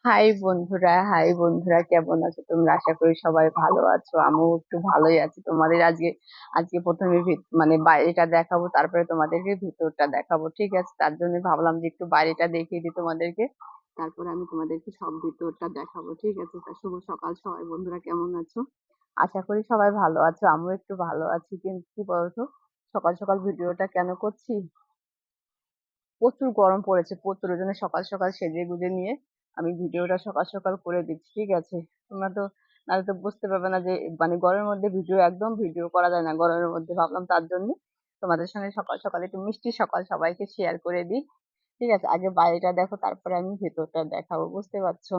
High বন্ধুরা, কেমন আছো তোমরা? আশা করি সবাই ভালো আছো। আমিও একটু ভালোই আছি। তোমাদের আজকে আজকে প্রথমে মানে বাইরেটা দেখাবো, তারপরে তোমাদেরকে ভিতরটা দেখাবো। ঠিক আছে, তার জন্য ভাবলাম যে একটু বাইরেটা দেখিয়ে দিই তোমাদেরকে, তারপরে আমি তোমাদেরকে সব ভিতরটা দেখাবো। ঠিক আছে, তা শুভ সকাল সবাই। বন্ধুরা কেমন আছো? আশা করি সবাই ভালো আছো, আমিও একটু ভালো আছি। কিন্তু কি বলতো, সকাল সকাল ভিডিওটা কেন করছি? প্রচুর গরম পড়েছে, প্রচুর। ওই জন্য সকাল সকাল সেজে গুজে নিয়ে আমি ভিডিওটা সকাল সকাল করে দিচ্ছি। ঠিক আছে, তোমরা তো নাহলে তো বুঝতে পারবে না যে মানে গরমের মধ্যে ভিডিও করা যায় না গরমের মধ্যে। ভাবলাম তার জন্য তোমাদের সঙ্গে সকাল সকাল একটু মিষ্টি সকাল সবাইকে শেয়ার করে দিই। ঠিক আছে, আগে বাইরেটা দেখো, তারপরে আমি ভেতরটা দেখাবো। বুঝতে পারছো?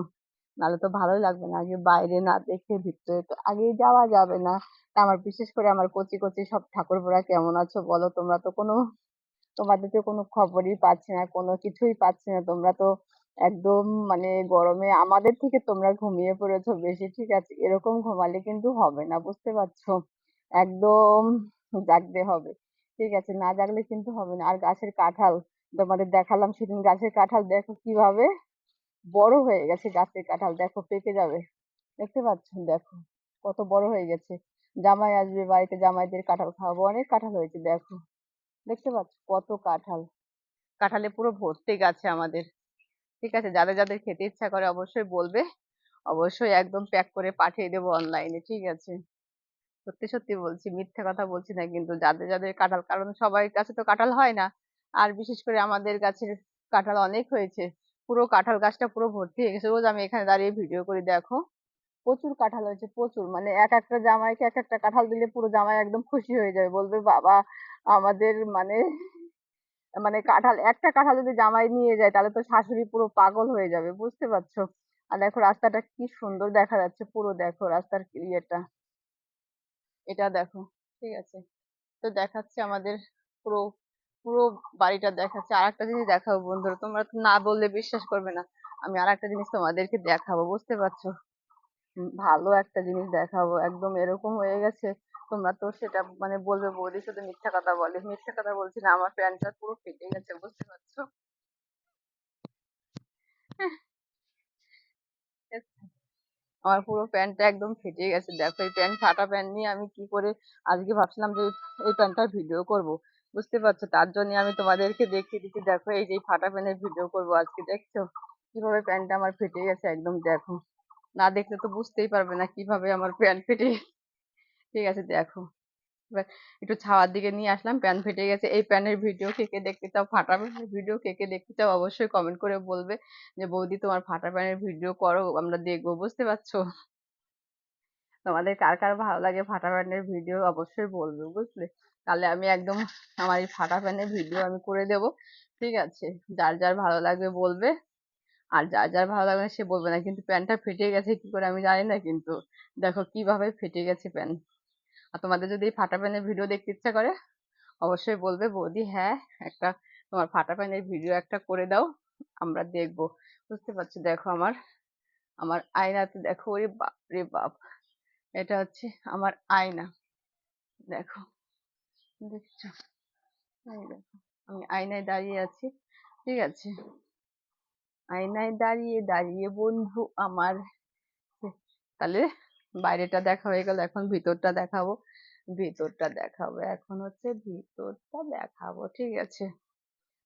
নাহলে তো ভালোই লাগবে না, আগে বাইরে না দেখে ভিতরে তো আগে যাওয়া যাবে না। তা আমার বিশেষ করে আমার কচি কচি সব ঠাকুরপোরা কেমন আছো বলো? তোমরা তো কোনো, তোমাদের তো কোনো খবরই পাচ্ছি না, কোনো কিছুই পাচ্ছি না। তোমরা তো একদম মানে গরমে আমাদের থেকে তোমরা ঘুমিয়ে পড়েছো বেশি। ঠিক আছে, এরকম ঘুমালে কিন্তু হবে না, বুঝতে পারছো? একদম জাগতে হবে। ঠিক আছে, না জাগলে কিন্তু হবে না। আর গাছের কাঁঠাল তোমাদের দেখালাম সেদিন, গাছের কাঁঠাল দেখো কিভাবে বড় হয়ে গেছে। গাছের কাঁঠাল দেখো পেকে যাবে। দেখতে পাচ্ছ? দেখো কত বড় হয়ে গেছে। জামাই আসবে বাড়িতে, জামাইদের কাঁঠাল খাওয়াবো। অনেক কাঁঠাল হয়েছে দেখো। দেখতে পাচ্ছ কত কাঁঠাল? কাঁঠালে পুরো ভর্তি গাছে আমাদের। ঠিক আছে, যাদের যাদের খেতে ইচ্ছা করে অবশ্যই বলবে, অবশ্যই একদম প্যাক করে পাঠিয়ে দেবো অনলাইনে। ঠিক আছে, সত্যি সত্যি বলছি, মিথ্যে কথা বলছি না কিন্তু। যাদের যাদের কাঁঠাল, কারণ সবার কাছে তো কাঁঠাল হয় না। আর বিশেষ করে আমাদের গাছের কাঁঠাল অনেক হয়েছে। পুরো কাঁঠাল গাছটা পুরো ভর্তি হয়ে গেছে। রোজ আমি এখানে দাঁড়িয়ে ভিডিও করি দেখো। প্রচুর কাঁঠাল হয়েছে, প্রচুর। মানে এক একটা জামাইকে এক একটা কাঁঠাল দিলে পুরো জামাই একদম খুশি হয়ে যাবে, বলবে বাবা আমাদের মানে মানে কাঁঠাল, একটা কাঁঠাল যদি জামাই নিয়ে যায় তাহলে তো শাশুড়ি পুরো পাগল হয়ে যাবে। বুঝতে পারছো? আর দেখো রাস্তাটা কি সুন্দর দেখা যাচ্ছে, পুরো দেখো রাস্তার ইয়েটা, এটা দেখো। ঠিক আছে, তো দেখাচ্ছে আমাদের পুরো পুরো বাড়িটা দেখাচ্ছে। আর একটা জিনিস দেখাবো বন্ধুরা, তোমরা তো না বললে বিশ্বাস করবে না। আমি আর একটা জিনিস তোমাদেরকে দেখাবো, বুঝতে পারছো? ভালো একটা জিনিস দেখাবো, একদম এরকম হয়ে গেছে। তোমরা তো সেটা মানে বলবে বৌদি শুধু মিথ্যা কথা বলে। মিথ্যা কথা বলছি না, আমার প্যান্টটা পুরো ফেটে গেছে, বুঝতে পারছো? আমার পুরো প্যান্টটা একদম ফেটে গেছে দেখো। এই প্যান্ট, ফাটা প্যান্ট নিয়ে আমি কি করে আজকে ভাবছিলাম যে এই প্যান্টটার ভিডিও করব। বুঝতে পারছো? তার জন্য আমি তোমাদেরকে দেখিয়ে দিচ্ছি। দেখো এই যে ফাটা প্যান্টের ভিডিও করব আজকে। দেখছো কিভাবে প্যান্টটা আমার ফেটে গেছে একদম? দেখো, না দেখলে তো বুঝতেই পারবে না কিভাবে আমার প্যান্ট ফেটে। ঠিক আছে দেখো, এবার একটু ছাওয়ার দিকে নিয়ে আসলাম, প্যান্ট ফেটে গেছে। এই প্যান্টের ভিডিও কে কে দেখতে চাও, ফাটা প্যান্টের ভিডিও কে কে দেখতে চাও, অবশ্যই কমেন্ট করে বলবে যে বৌদি তোমার ফাটা প্যান্টের ভিডিও করো, আমরা দেখবো। বুঝতে পারছো? তোমাদের কার কার ভালো লাগে ফাটা প্যান্টের ভিডিও অবশ্যই বলবে, বুঝলে? তাহলে আমি একদম আমার এই ফাটা প্যান্টের ভিডিও আমি করে দেব। ঠিক আছে, যার যার ভালো লাগবে বলবে, আর যার যার ভালো লাগবে না সে বলবে না। কিন্তু প্যান্টটা ফেটে গেছে কি করে আমি জানি না, কিন্তু দেখো কিভাবে ফেটে গেছে প্যান্ট। আর তোমাদের যদি এই ফাটা প্যান্টের ভিডিও দেখতে ইচ্ছা করে অবশ্যই বলবে বৌদি হ্যাঁ, একটা তোমার ফাটা প্যান্টের ভিডিও একটা করে দাও, আমরা দেখবো। বুঝতে পারছো? দেখো আমার আমার আয়নাতে দেখো, ওরে বাপ রে বাপ, এটা হচ্ছে আমার আয়না। দেখো, দেখছো? এই দেখো, আমি আয়নায় দাঁড়িয়ে আছি। ঠিক আছে, আয়নায় দাঁড়িয়ে দাঁড়িয়ে বন্ধু আমার। তাহলে বাইরেটা দেখা হয়ে গেল, এখন ভিতরটা দেখাবো। ভিতরটা দেখাবো এখন হচ্ছে ভিতরটা দেখাবো। ঠিক আছে,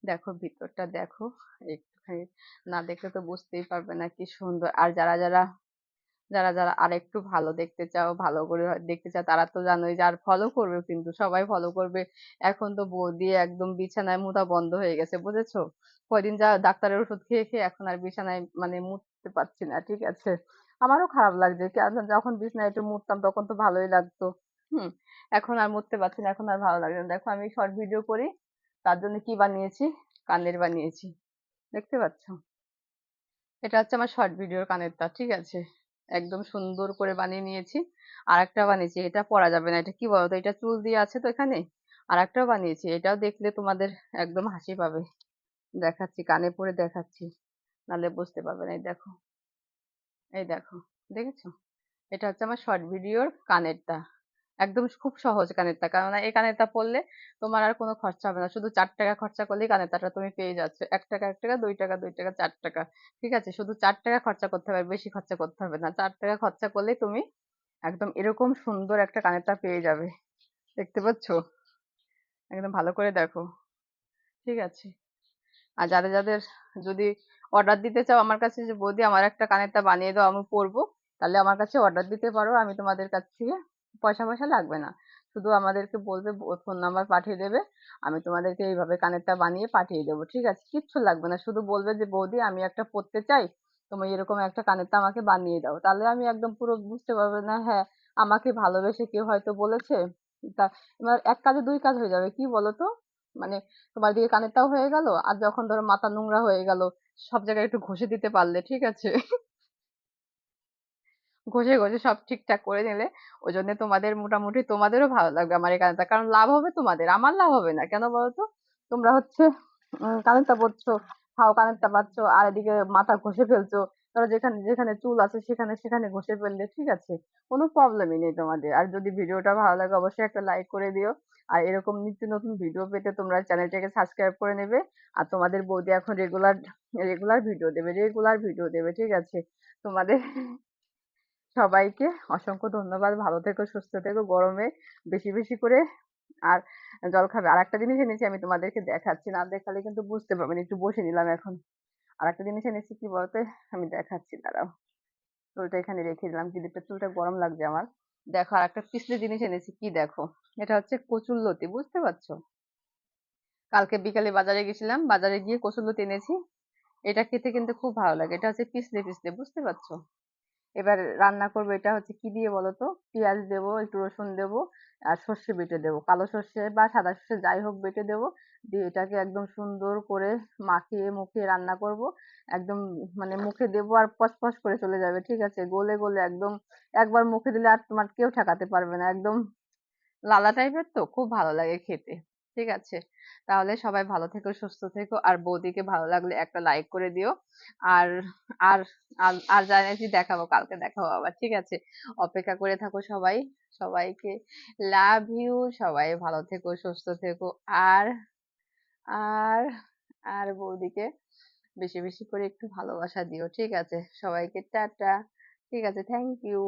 দেখো ভিতরটা দেখো একটুখানি। না দেখলে তো বুঝতেই পারবে না কি সুন্দর। আর যারা যারা যারা যারা আরেকটু ভালো দেখতে চাও, ভালো করে দেখতে চাও, তারা তো জানোই। যার ফলো করবে, কিন্তু সবাই ফলো করবে। এখন তো বৌদি একদম বিছানায় মুতা বন্ধ হয়ে গেছে, বুঝেছো? কয়দিন যা ডাক্তারের ওষুধ খেয়ে খেয়ে এখন আর বিছানায় মানে মুততে পারছি না। ঠিক আছে, আমারও খারাপ লাগছে, কারণ যখন বিছানায় একটু মুততাম তখন তো ভালোই লাগতো। হুম, এখন আর মুততে পারছি না, এখন আর ভালো লাগছে না। দেখো আমি শর্ট ভিডিও করি, তার জন্য কি বানিয়েছি, কানের বানিয়েছি। দেখতে পাচ্ছ? এটা হচ্ছে আমার শর্ট ভিডিওর কানেরটা। ঠিক আছে, একদম সুন্দর করে বানিয়ে নিয়েছি। আর একটা বানিয়েছি, এটা পরা যাবে না। এটা কি বলতো, এটা চুল দিয়ে আছে তো এখানে। আর একটাও বানিয়েছি, এটাও দেখলে তোমাদের একদম হাসি পাবে। দেখাচ্ছি, কানে পরে দেখাচ্ছি, নাহলে বুঝতে পারবে না। এই দেখো, এই দেখো, দেখেছো? এটা হচ্ছে আমার শর্ট ভিডিওর কানেরটা। একদম খুব সহজ কানেরটা, কারণ এই কানেরটা পরলে তোমার আর কোনো খরচা হবে না, শুধু 4 টাকা খরচা করলেই কানেরটাটা তুমি পেয়ে যাচ্ছ। 1 টাকা 1 টাকা, 2 টাকা 2 টাকা, 4 টাকা, ঠিক আছে? শুধু 4 টাকা খরচা করতে হবে, বেশি খরচা করতে হবে না। 4 টাকা খরচা করলেই তুমি একদম এরকম সুন্দর একটা কানেরটা পেয়ে যাবে। দেখতে পাচ্ছ? একদম ভালো করে দেখো, ঠিক আছে? আর যাদের যাদের যদি অর্ডার দিতে চাও আমার কাছে, যে বৌদি আমার একটা কানেরটা বানিয়ে দাও আমি পরবো, তাহলে আমার কাছে অর্ডার দিতে পারো। আমি তোমাদের কাছ থেকে পয়সা লাগবে না, শুধু আমাদেরকে বলবে, ফোন নাম্বার পাঠিয়ে দেবে, আমি তোমাদেরকে এইভাবে কানেরটা বানিয়ে পাঠিয়ে দেবো, ঠিক আছে? কিচ্ছু লাগবে না, শুধু বলবে যে বৌদি আমি একটা পরতে চাই, তুমি এরকম একটা কানেরটা আমাকে বানিয়ে দাও, তাহলে আমি একদম পুরো বুঝতে পারবে না, হ্যাঁ আমাকে ভালোবেসে কেউ হয়তো বলেছে। তা এবার এক কাজে দুই কাজ হয়ে যাবে, কি বলো তো? মানে তোমার দিকে কানেরটাও হয়ে গেল, আর যখন ধরো মাথা নোংরা হয়ে গেল, সব জায়গায় একটু ঘষে দিতে পারলে, ঠিক আছে? ঘষে ঘষে সব ঠিকঠাক করে নিলে, ওই জন্য তোমাদের মোটামুটি তোমাদেরও ভালো লাগবে আমার এই কানেরটা, কারণ লাভ হবে তোমাদের, আমার লাভ হবে না কেন বলতো? তোমরা হচ্ছে কানেরটা পরছো, খাও কানেরটা পাচ্ছ, আর এদিকে মাথা ঘষে ফেলছো, ধরো যেখানে যেখানে চুল আছে সেখানে সেখানে ঘষে ফেললে, ঠিক আছে? কোনো প্রবলেমই নেই তোমাদের। আর যদি ভিডিওটা ভালো লাগে অবশ্যই একটা লাইক করে দিও। আর এরকম নিত্য নতুন ভিডিও পেতে তোমরা চ্যানেলটাকে সাবস্ক্রাইব করে নেবে। আর তোমাদের বৌদি এখন রেগুলার রেগুলার ভিডিও দেবে, রেগুলার ভিডিও দেবে, ঠিক আছে? তোমাদের সবাইকে অসংখ্য ধন্যবাদ। ভালো থেকো, সুস্থ থেকো, গরমে বেশি বেশি করে আর জল খাবে। আর একটা জিনিস এনেছি আমি তোমাদেরকে দেখাচ্ছি, না দেখালে কিন্তু বুঝতে পারবে না। একটু বসে নিলাম এখন। আর একটা জিনিস এনেছি, কি বলতে, আমি দেখাচ্ছি, দাঁড়াও। চুলটা এখানে রেখে দিলাম, ক্লিপটা, চুলটা গরম লাগছে আমার। দেখো, আর একটা পিছলে জিনিস এনেছি, কি দেখো? এটা হচ্ছে কচুরলতি, বুঝতে পারছো? কালকে বিকালে বাজারে গেছিলাম, বাজারে গিয়ে কচুরলতি এনেছি। এটা খেতে কিন্তু খুব ভালো লাগে, এটা হচ্ছে পিছলে পিছলে, বুঝতে পারছো? এবার রান্না করবো, এটা হচ্ছে কি দিয়ে বলতো? পেঁয়াজ দেবো, একটু রসুন দেবো, আর সর্ষে বেটে দেবো, কালো সর্ষে বা সাদা সর্ষে যাই হোক বেটে দেবো। দিয়ে এটাকে একদম সুন্দর করে মাখিয়ে মুখিয়ে রান্না করব। একদম মানে মুখে দেবো আর পসপস করে চলে যাবে, ঠিক আছে? গলে গলে একদম, একবার মুখে দিলে আর তোমার কেউ ঠেকাতে পারবে না। একদম লালা টাইপের, তো খুব ভালো লাগে খেতে, ঠিক আছে? তাহলে সবাই ভালো থেকো, সুস্থ থেকো, আর বৌদিকে ভালো লাগলে একটা লাইক করে দিও। আর আর আর জানাচ্ছি, দেখাবো, কালকে দেখাবো আবার, ঠিক আছে? অপেক্ষা করে থাকো সবাই। সবাইকে লাভ ইউ, সবাই ভালো থেকো, সুস্থ থেকো। আর আর আর বৌদিকে বেশি বেশি করে একটু ভালোবাসা দিও, ঠিক আছে? সবাইকে টাটা। ঠিক আছে, থ্যাংক ইউ।